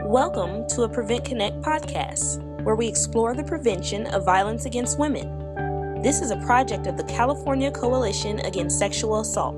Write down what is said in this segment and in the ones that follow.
Welcome to a Prevent Connect podcast, where we explore the prevention of violence against women. This is a project of the California Coalition Against Sexual Assault.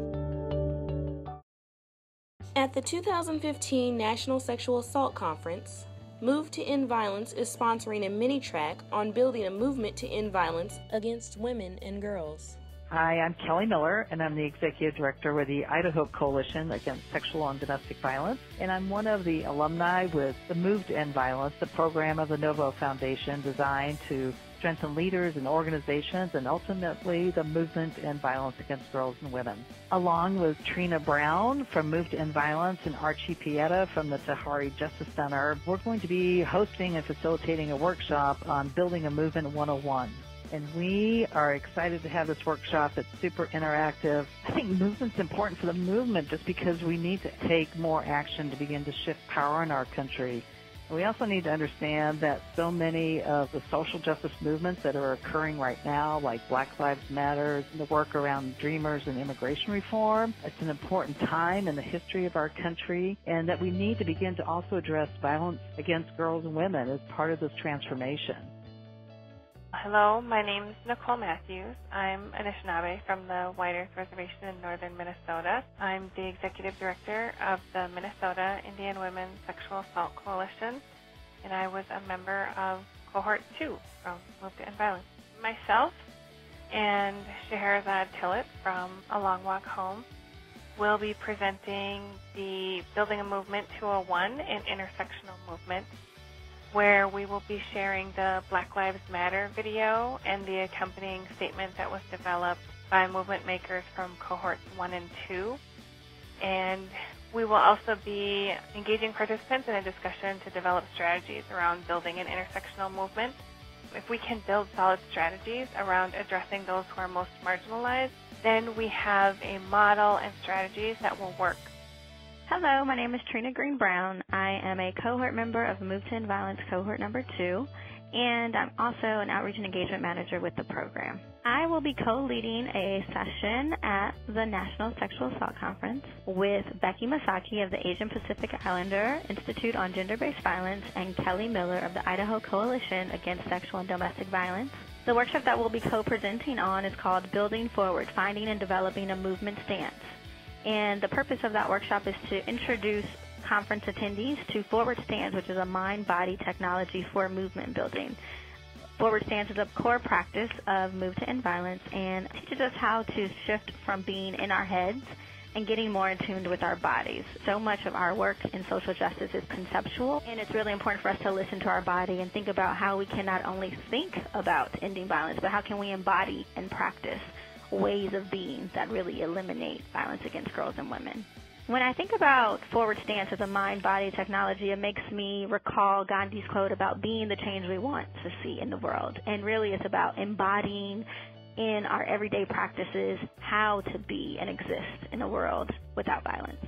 At the 2015 National Sexual Assault Conference, Move to End Violence is sponsoring a mini-track on building a movement to end violence against women and girls. Hi, I'm Kelly Miller, and I'm the Executive Director with the Idaho Coalition Against Sexual and Domestic Violence, and I'm one of the alumni with the Move to End Violence, the program of the Novo Foundation designed to strengthen leaders and organizations and ultimately the movement to end violence against girls and women. Along with Trina Brown from Move to End Violence and Archie Pieta from the Tahari Justice Center, we're going to be hosting and facilitating a workshop on Building a Movement 101. And we are excited to have this workshop. It's super interactive. I think movement's important for the movement just because we need to take more action to begin to shift power in our country. And we also need to understand that so many of the social justice movements that are occurring right now, like Black Lives Matter, and the work around Dreamers and immigration reform, it's an important time in the history of our country, and that we need to begin to also address violence against girls and women as part of this transformation. Hello, my name is Nicole. I'm Anishinaabe from the White Earth Reservation in northern Minnesota. I'm the Executive Director of the Minnesota Indian Women's Sexual Assault Coalition, and I was a member of Cohort 2 from Move to End Violence. Myself and Scheherazade Tillett from A Long Walk Home will be presenting the Building a Movement 201, an intersectional movement, where we will be sharing the Black Lives Matter video and the accompanying statement that was developed by movement makers from cohorts 1 and 2. And we will also be engaging participants in a discussion to develop strategies around building an intersectional movement. If we can build solid strategies around addressing those who are most marginalized, then we have a model and strategies that will work. Hello, my name is Trina Greene Brown. I am a cohort member of Move to End Violence Cohort Number 2, and I'm also an Outreach and Engagement Manager with the program. I will be co-leading a session at the National Sexual Assault Conference with Becky Masaki of the Asian Pacific Islander Institute on Gender-Based Violence and Kelly Miller of the Idaho Coalition Against Sexual and Domestic Violence. The workshop that we'll be co-presenting on is called Building Forward, Finding and Developing a Movement Stance. And the purpose of that workshop is to introduce conference attendees to Forward Stance, which is a mind-body technology for movement building. Forward Stance is a core practice of Move to End Violence and teaches us how to shift from being in our heads and getting more in tune with our bodies. So much of our work in social justice is conceptual, and it's really important for us to listen to our body and think about how we can not only think about ending violence, but how can we embody and practice ways of being that really eliminate violence against girls and women. When I think about Forward Stance as a mind-body technology, it makes me recall Gandhi's quote about being the change we want to see in the world. And really it's about embodying in our everyday practices how to be and exist in a world without violence.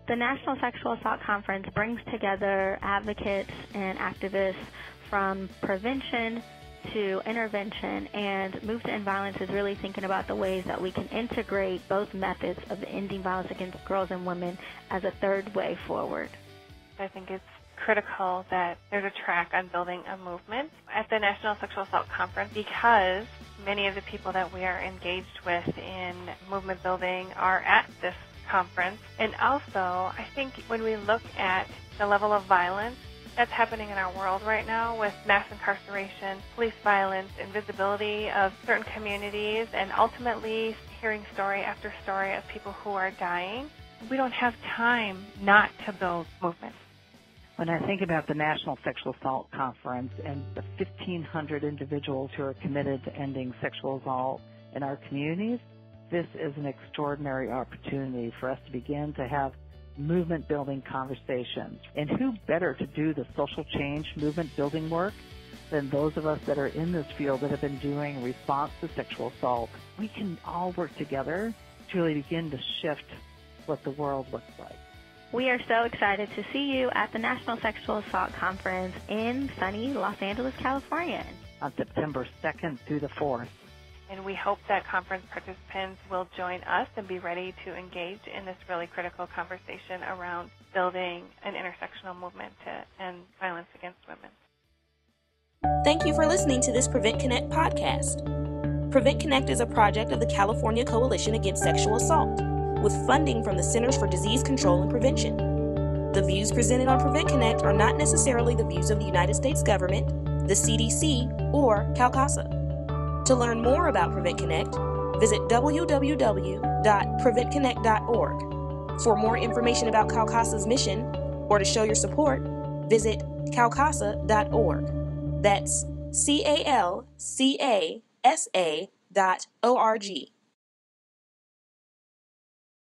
The National Sexual Assault Conference brings together advocates and activists from prevention to intervention, and Move to End Violence is really thinking about the ways that we can integrate both methods of ending violence against girls and women as a third way forward. I think it's critical that there's a track on building a movement at the National Sexual Assault Conference because many of the people that we are engaged with in movement building are at this conference. And also, I think when we look at the level of violence that's happening in our world right now with mass incarceration, police violence, invisibility of certain communities, and ultimately hearing story after story of people who are dying, we don't have time not to build movement. When I think about the National Sexual Assault Conference and the 1,500 individuals who are committed to ending sexual assault in our communities, this is an extraordinary opportunity for us to begin to have movement-building conversations. And who better to do the social change movement-building work than those of us that are in this field that have been doing response to sexual assault? We can all work together to really begin to shift what the world looks like. We are so excited to see you at the National Sexual Assault Conference in sunny Los Angeles, California on September 2nd through the 4th. And we hope that conference participants will join us and be ready to engage in this really critical conversation around building an intersectional movement to end violence against women. Thank you for listening to this Prevent Connect podcast. Prevent Connect is a project of the California Coalition Against Sexual Assault, with funding from the Centers for Disease Control and Prevention. The views presented on Prevent Connect are not necessarily the views of the United States government, the CDC, or CalCASA. To learn more about Prevent Connect, visit www.preventconnect.org. For more information about CalCASA's mission, or to show your support, visit calcasa.org. That's CalCasa.org.